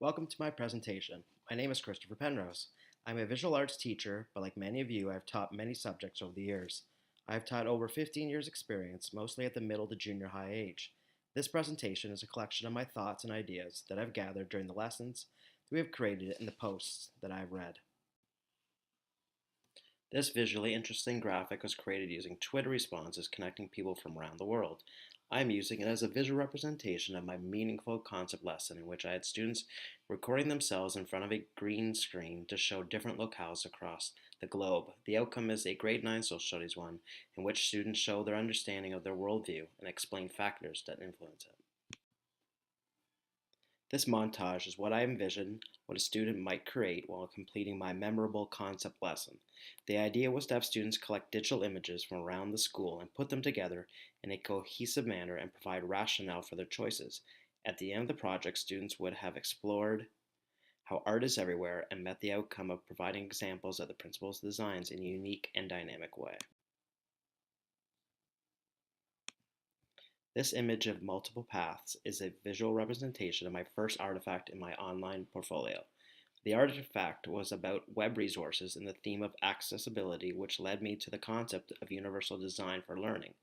Welcome to my presentation. My name is Christopher Penrose. I'm a visual arts teacher, but like many of you, I've taught many subjects over the years. I've taught over 15 years experience, mostly at the middle to junior high age. This presentation is a collection of my thoughts and ideas that I've gathered during the lessons that we have created in the posts that I've read. This visually interesting graphic was created using Twitter responses connecting people from around the world. I'm using it as a visual representation of my meaningful concept lesson in which I had students recording themselves in front of a green screen to show different locales across the globe. The outcome is a grade 9 social studies one in which students show their understanding of their worldview and explain factors that influence it. This montage is what I envisioned what a student might create while completing my memorable concept lesson. The idea was to have students collect digital images from around the school and put them together in a cohesive manner and provide rationale for their choices. At the end of the project, students would have explored how art is everywhere and met the outcome of providing examples of the principles of designs in a unique and dynamic way. This image of multiple paths is a visual representation of my first artifact in my online portfolio. The artifact was about web resources and the theme of accessibility, which led me to the concept of universal design for learning.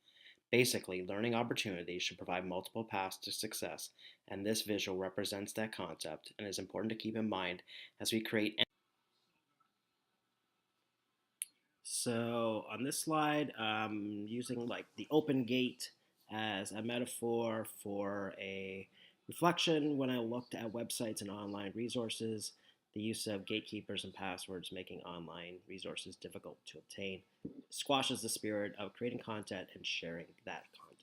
Basically, learning opportunities should provide multiple paths to success, and this visual represents that concept and is important to keep in mind as we create. So on this slide, I'm using like the open gate as a metaphor for a reflection when I looked at websites and online resources, the use of gatekeepers and passwords making online resources difficult to obtain squashes the spirit of creating content and sharing that content.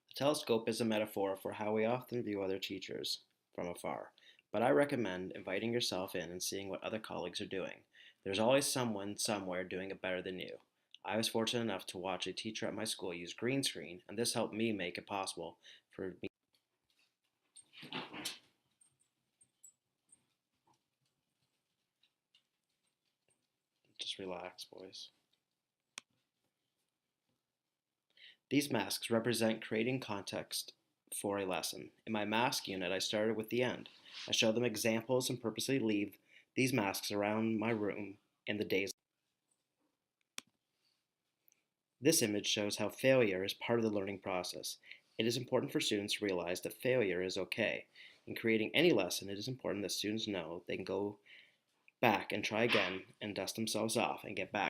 The telescope is a metaphor for how we often view other teachers from afar, but I recommend inviting yourself in and seeing what other colleagues are doing. There's always someone somewhere doing it better than you. I was fortunate enough to watch a teacher at my school use green screen, and this helped me make it possible for me. Just relax, boys. These masks represent creating context for a lesson. In my mask unit, I started with the end. I show them examples and purposely leave these masks around my room in the days. This image shows how failure is part of the learning process. It is important for students to realize that failure is okay. In creating any lesson, it is important that students know they can go back and try again and dust themselves off and get back.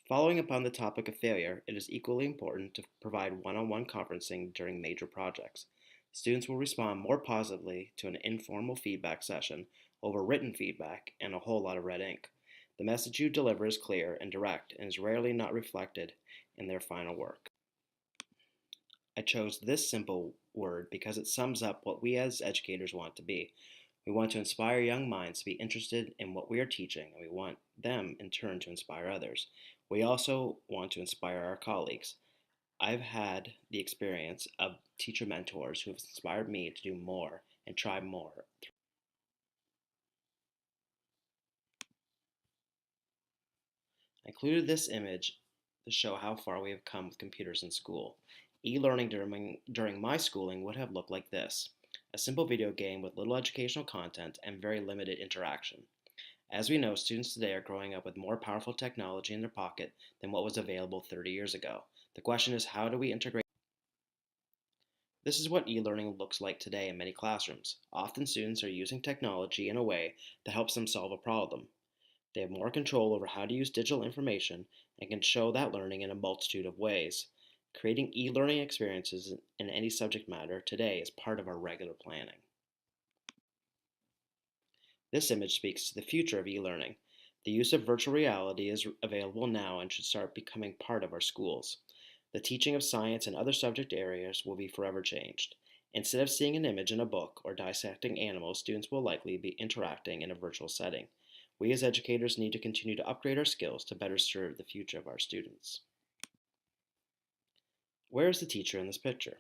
Following up on the topic of failure, it is equally important to provide one-on-one conferencing during major projects. Students will respond more positively to an informal feedback session over written feedback and a whole lot of red ink. The message you deliver is clear and direct and is rarely not reflected in their final work. I chose this simple word because it sums up what we as educators want to be. We want to inspire young minds to be interested in what we are teaching, and we want them, in turn, to inspire others. We also want to inspire our colleagues. I've had the experience of teacher mentors who have inspired me to do more and try more. I included this image to show how far we have come with computers in school. E-learning during my schooling would have looked like this: a simple video game with little educational content and very limited interaction. As we know, students today are growing up with more powerful technology in their pocket than what was available 30 years ago. The question is, how do we integrate? This is what e-learning looks like today in many classrooms. Often students are using technology in a way that helps them solve a problem. They have more control over how to use digital information and can show that learning in a multitude of ways. Creating e-learning experiences in any subject matter today is part of our regular planning. This image speaks to the future of e-learning. The use of virtual reality is available now and should start becoming part of our schools. The teaching of science and other subject areas will be forever changed. Instead of seeing an image in a book or dissecting animals, students will likely be interacting in a virtual setting. We as educators need to continue to upgrade our skills to better serve the future of our students. Where is the teacher in this picture?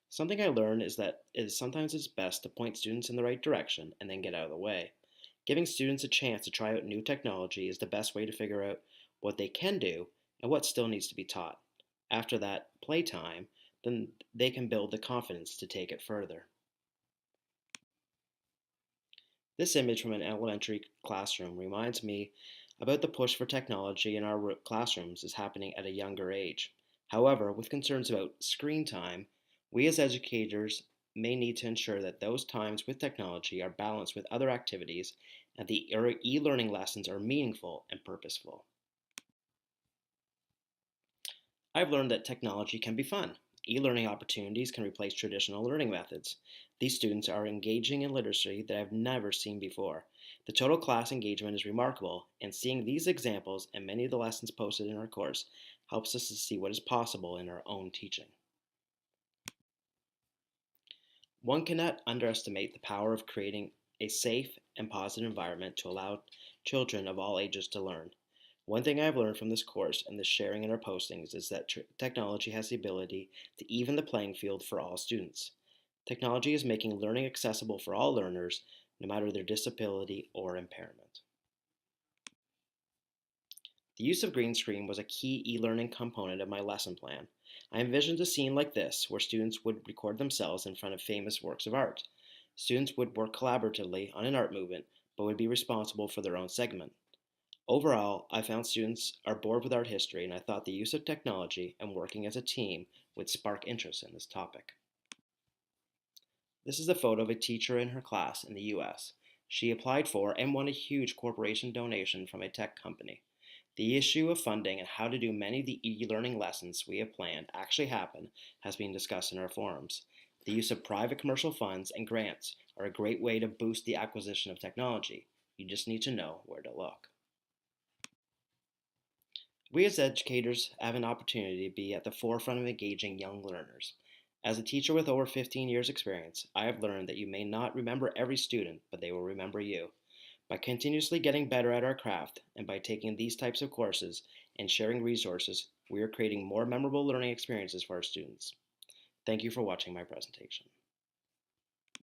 Something I learned is that sometimes it's best to point students in the right direction and then get out of the way. Giving students a chance to try out new technology is the best way to figure out what they can do and what still needs to be taught. After that playtime, then they can build the confidence to take it further. This image from an elementary classroom reminds me about the push for technology in our classrooms is happening at a younger age. However, with concerns about screen time, we as educators may need to ensure that those times with technology are balanced with other activities and the e-learning lessons are meaningful and purposeful. I've learned that technology can be fun. E-learning opportunities can replace traditional learning methods. These students are engaging in literacy that I've never seen before. The total class engagement is remarkable, and seeing these examples and many of the lessons posted in our course helps us to see what is possible in our own teaching. One cannot underestimate the power of creating a safe and positive environment to allow children of all ages to learn. One thing I've learned from this course and the sharing in our postings is that technology has the ability to even the playing field for all students. Technology is making learning accessible for all learners, no matter their disability or impairment. The use of green screen was a key e-learning component of my lesson plan. I envisioned a scene like this, where students would record themselves in front of famous works of art. Students would work collaboratively on an art movement, but would be responsible for their own segment. Overall, I found students are bored with art history, and I thought the use of technology and working as a team would spark interest in this topic. This is a photo of a teacher in her class in the US. She applied for and won a huge corporation donation from a tech company. The issue of funding and how to do many of the e-learning lessons we have planned actually happen has been discussed in our forums. The use of private commercial funds and grants are a great way to boost the acquisition of technology. You just need to know where to look. We as educators have an opportunity to be at the forefront of engaging young learners. As a teacher with over 15 years experience, I have learned that you may not remember every student, but they will remember you. By continuously getting better at our craft and by taking these types of courses and sharing resources, we are creating more memorable learning experiences for our students. Thank you for watching my presentation.